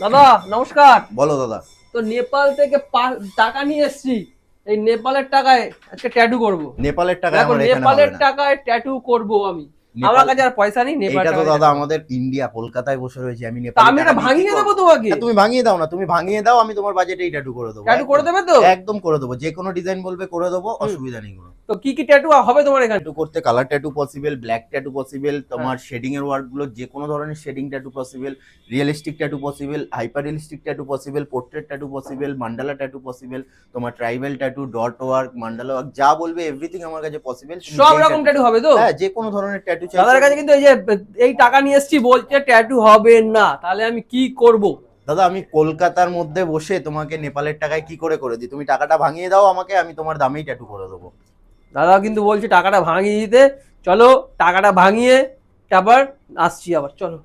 দাদা নমস্কার। বলো দাদা। তো নেপাল থেকে টাকা নিয়ে এসেছি। এই নেপালের টাকায় আজকে ট্যাটু করব। নেপালের টাকায় দেখো আমার এখানে হবে নেপালের না। টাকায় ট্যাটু করব আমি। আমার নেপাল, কাছে আর পয়সা নেই, নেপাল এইটা তো টাকায় দাদা ট্যাটু। আমাদের ইন্ডিয়া, কলকাতায় বসে রয়েছে, আমি তা নেপালি আমি টাকা এটা দিয়ে কি ভাঙিয়ে দেবো করবো? তোমাকে। তুমি ভাঙিয়ে দাও না, তুমি ভাঙিয়ে দাও, আমি তোমার বাজেটে এই ট্যাটু করে দেবো। ট্যাটু করে একদম দেবে তো? একদম করে দেবো, যে কোনো ডিজাইন বলবে করে দেবো, হুম। অসুবিধা নেই কোনো। তো কি কি ট্যাটু হবে তোমার এখানে? ট্যাটু করতে colour tattoo possible, black tattoo possible, হ্যাঁ। তোমার শেডিং এর ওয়ার্ক গুলো যে কোনো ধরনের shading tattoo possible, realistic tattoo possible, hyper realistic tattoo possible, portrait tattoo possible, mandala tattoo possible, তোমার tribal tattoo, dot work, mandala work, যা বলবে এভরিথিং আমার কাছে পসিবল। সব রকম ট্যাটু হবে তো? হ্যাঁ, যে কোনো ধরনের ট্যাটু দাদার চাইছো। কাছে কিন্তু এই যে এই টাকা নিয়ে এসেছি, বলছে ট্যাটু হবে না, তাহলে আমি কি করব? দাদা আমি কলকাতার মধ্যে বসে তোমাকে নেপালের টাকায় কি করে করে দিই? তুমি টাকাটা ভাঙিয়ে দাও আমাকে, আমি তোমার দামেই ট্যাটু করে দেবো। দাদা কিন্তু বলছে টাকাটা ভাঙিয়ে দিতে। চলো টাকাটা ভাঙিয়ে তারপর আসছি আবার, চলো।